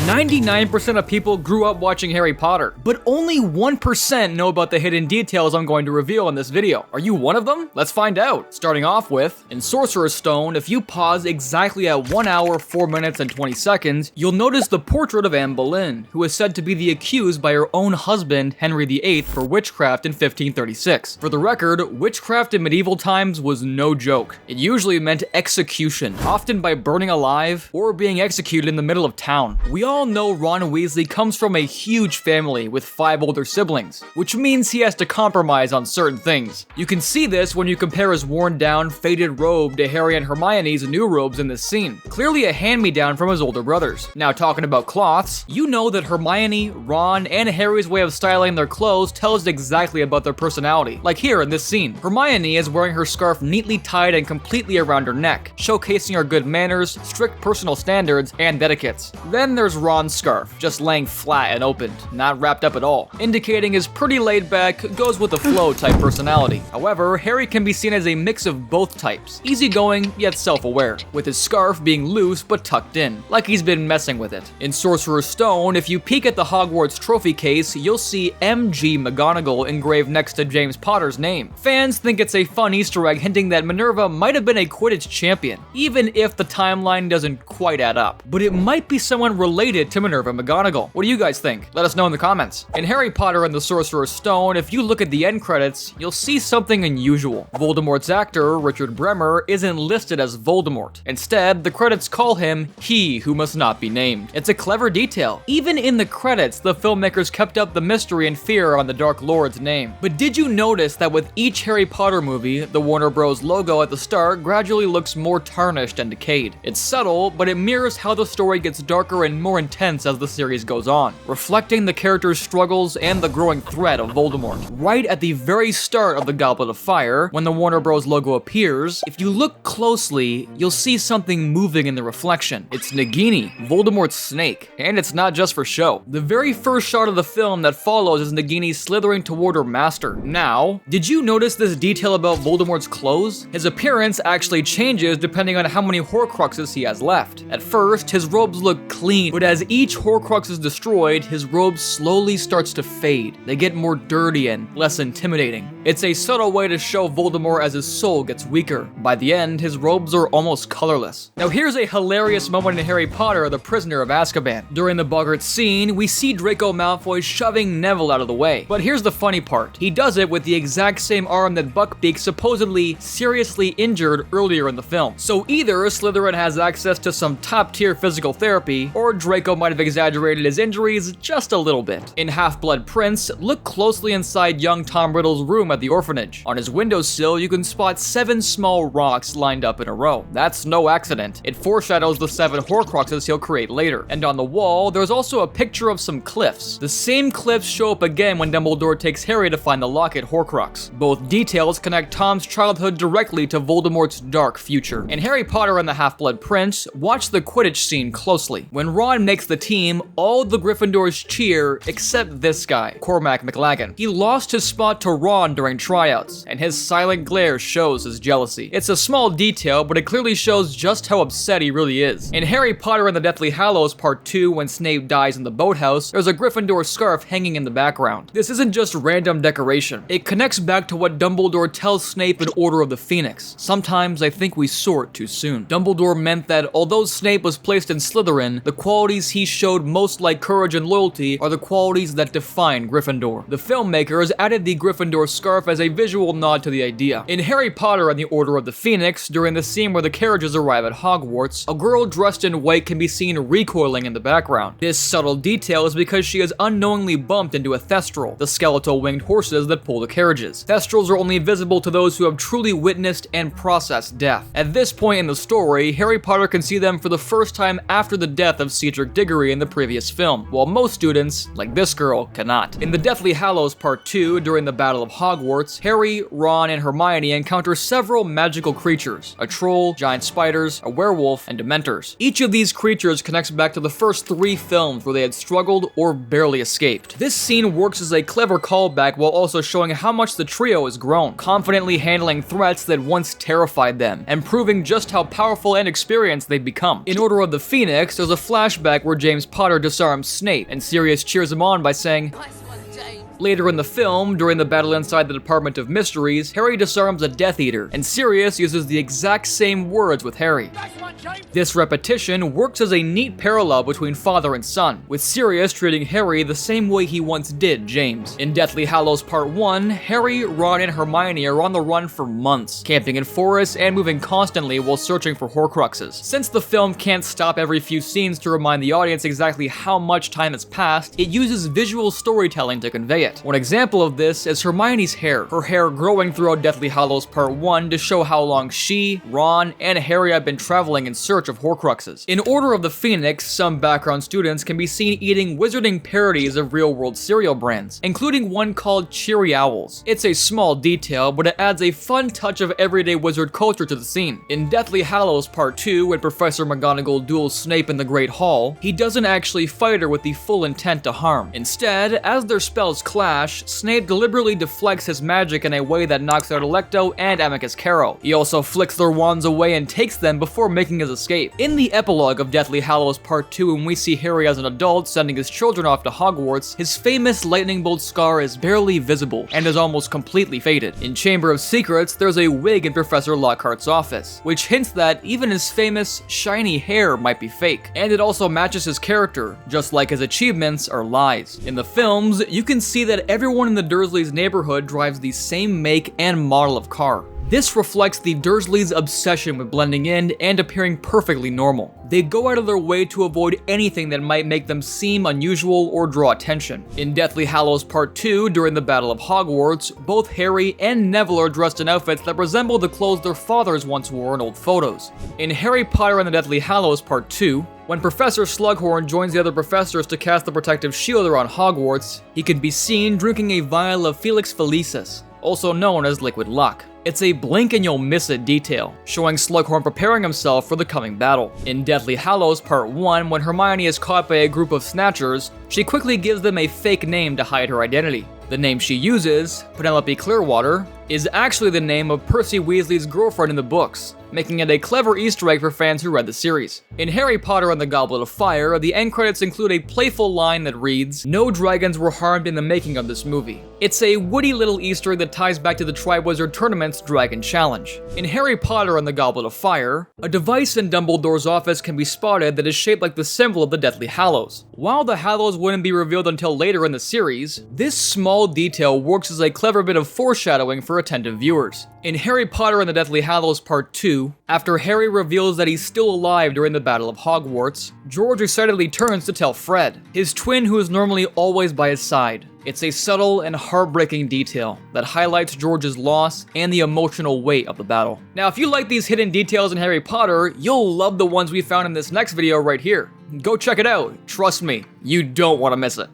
99% of people grew up watching Harry Potter, but only 1% know about the hidden details I'm going to reveal in this video. Are you one of them? Let's find out. Starting off with, in Sorcerer's Stone, if you pause exactly at 1 hour, 4 minutes, and 20 seconds, you'll notice the portrait of Anne Boleyn, who is said to be the accused by her own husband, Henry VIII, for witchcraft in 1536. For the record, witchcraft in medieval times was no joke. It usually meant execution, often by burning alive or being executed in the middle of town. We all know Ron Weasley comes from a huge family with 5 older siblings, which means he has to compromise on certain things. You can see this when you compare his worn down, faded robe to Harry and Hermione's new robes in this scene. Clearly a hand-me-down from his older brothers. Now talking about cloths, you know that Hermione, Ron, and Harry's way of styling their clothes tells exactly about their personality. Like here in this scene, Hermione is wearing her scarf neatly tied and completely around her neck, showcasing her good manners, strict personal standards, and etiquettes. Then there's Ron's scarf, just laying flat and opened, not wrapped up at all, indicating his pretty laid-back, goes-with-the-flow type personality. However, Harry can be seen as a mix of both types, easygoing yet self-aware, with his scarf being loose but tucked in, like he's been messing with it. In Sorcerer's Stone, if you peek at the Hogwarts trophy case, you'll see M.G. McGonagall engraved next to James Potter's name. Fans think it's a fun Easter egg hinting that Minerva might have been a Quidditch champion, even if the timeline doesn't quite add up. But it might be someone related to Minerva McGonagall. What do you guys think? Let us know in the comments. In Harry Potter and the Sorcerer's Stone, if you look at the end credits, you'll see something unusual. Voldemort's actor, Richard Bremer, isn't listed as Voldemort. Instead, the credits call him He Who Must Not Be Named. It's a clever detail. Even in the credits, the filmmakers kept up the mystery and fear on the Dark Lord's name. But did you notice that with each Harry Potter movie, the Warner Bros. Logo at the start gradually looks more tarnished and decayed? It's subtle, but it mirrors how the story gets darker and more intense as the series goes on, reflecting the characters' struggles and the growing threat of Voldemort. Right at the very start of the Goblet of Fire, when the Warner Bros. Logo appears, if you look closely, you'll see something moving in the reflection. It's Nagini, Voldemort's snake, and it's not just for show. The very first shot of the film that follows is Nagini slithering toward her master. Now, did you notice this detail about Voldemort's clothes? His appearance actually changes depending on how many Horcruxes he has left. At first, his robes look clean, but as each Horcrux is destroyed, his robe slowly starts to fade. They get more dirty and less intimidating. It's a subtle way to show Voldemort as his soul gets weaker. By the end, his robes are almost colorless. Now here's a hilarious moment in Harry Potter, the Prisoner of Azkaban. During the boggart scene, we see Draco Malfoy shoving Neville out of the way. But here's the funny part. He does it with the exact same arm that Buckbeak supposedly seriously injured earlier in the film. So either Slytherin has access to some top-tier physical therapy, or Draco might have exaggerated his injuries just a little bit. In Half-Blood Prince, look closely inside young Tom Riddle's room at the orphanage. On his windowsill, you can spot 7 small rocks lined up in a row. That's no accident. It foreshadows the 7 Horcruxes he'll create later. And on the wall, there's also a picture of some cliffs. The same cliffs show up again when Dumbledore takes Harry to find the locket Horcrux. Both details connect Tom's childhood directly to Voldemort's dark future. In Harry Potter and the Half-Blood Prince, watch the Quidditch scene closely. When Ron makes the team, all the Gryffindors cheer except this guy, Cormac McLaggen. He lost his spot to Ron during tryouts, and his silent glare shows his jealousy. It's a small detail, but it clearly shows just how upset he really is. In Harry Potter and the Deathly Hallows Part 2, when Snape dies in the boathouse, there's a Gryffindor scarf hanging in the background. This isn't just random decoration. It connects back to what Dumbledore tells Snape in Order of the Phoenix. Sometimes I think we sort too soon. Dumbledore meant that although Snape was placed in Slytherin, the qualities he showed most like courage and loyalty are the qualities that define Gryffindor. The filmmakers added the Gryffindor scarf as a visual nod to the idea. In Harry Potter and the Order of the Phoenix, during the scene where the carriages arrive at Hogwarts, a girl dressed in white can be seen recoiling in the background. This subtle detail is because she is unknowingly bumped into a thestral, the skeletal winged horses that pull the carriages. Thestrals are only visible to those who have truly witnessed and processed death. At this point in the story, Harry Potter can see them for the first time after the death of Cedric Diggory in the previous film, while most students, like this girl, cannot. In the Deathly Hallows Part 2, during the Battle of Hogwarts, Harry, Ron, and Hermione encounter several magical creatures: a troll, giant spiders, a werewolf, and dementors. Each of these creatures connects back to the first 3 films where they had struggled or barely escaped. This scene works as a clever callback while also showing how much the trio has grown, confidently handling threats that once terrified them, and proving just how powerful and experienced they've become. In Order of the Phoenix, there's a flashback flashback where James Potter disarms Snape, and Sirius cheers him on by saying, later in the film, during the battle inside the Department of Mysteries, Harry disarms a Death Eater, and Sirius uses the exact same words with Harry. This repetition works as a neat parallel between father and son, with Sirius treating Harry the same way he once did James. In Deathly Hallows Part 1, Harry, Ron, and Hermione are on the run for months, camping in forests and moving constantly while searching for Horcruxes. Since the film can't stop every few scenes to remind the audience exactly how much time has passed, it uses visual storytelling to convey it. One example of this is Hermione's hair. Her hair growing throughout Deathly Hallows Part 1 to show how long she, Ron, and Harry have been traveling in search of Horcruxes. In Order of the Phoenix, some background students can be seen eating wizarding parodies of real-world cereal brands, including one called Cheery Owls. It's a small detail, but it adds a fun touch of everyday wizard culture to the scene. In Deathly Hallows Part 2, when Professor McGonagall duels Snape in the Great Hall, he doesn't actually fight her with the full intent to harm. Instead, as their spells clash, Snape deliberately deflects his magic in a way that knocks out Alecto and Amicus Carroll. He also flicks their wands away and takes them before making his escape. In the epilogue of Deathly Hallows Part 2, when we see Harry as an adult sending his children off to Hogwarts, his famous lightning bolt scar is barely visible and is almost completely faded. In Chamber of Secrets, there's a wig in Professor Lockhart's office, which hints that even his famous shiny hair might be fake. And it also matches his character, just like his achievements are lies. In the films, you can see that everyone in the Dursleys' neighborhood drives the same make and model of car. This reflects the Dursleys' obsession with blending in and appearing perfectly normal. They go out of their way to avoid anything that might make them seem unusual or draw attention. In Deathly Hallows Part 2, during the Battle of Hogwarts, both Harry and Neville are dressed in outfits that resemble the clothes their fathers once wore in old photos. In Harry Potter and the Deathly Hallows Part 2, when Professor Slughorn joins the other professors to cast the protective shield around Hogwarts, he can be seen drinking a vial of Felix Felicis, also known as liquid luck. It's a blink and you'll miss it detail, showing Slughorn preparing himself for the coming battle. In Deathly Hallows Part 1, when Hermione is caught by a group of Snatchers, she quickly gives them a fake name to hide her identity. The name she uses, Penelope Clearwater, is actually the name of Percy Weasley's girlfriend in the books, making it a clever Easter egg for fans who read the series. In Harry Potter and the Goblet of Fire, the end credits include a playful line that reads, "No dragons were harmed in the making of this movie." It's a witty little Easter egg that ties back to the Triwizard Tournament's Dragon Challenge. In Harry Potter and the Goblet of Fire, a device in Dumbledore's office can be spotted that is shaped like the symbol of the Deathly Hallows. While the Hallows wouldn't be revealed until later in the series, this small detail works as a clever bit of foreshadowing for attentive viewers. In Harry Potter and the Deathly Hallows Part 2, after Harry reveals that he's still alive during the Battle of Hogwarts, George excitedly turns to tell Fred, his twin who is normally always by his side. It's a subtle and heartbreaking detail that highlights George's loss and the emotional weight of the battle. Now, if you like these hidden details in Harry Potter, you'll love the ones we found in this next video right here. Go check it out. Trust me, you don't want to miss it.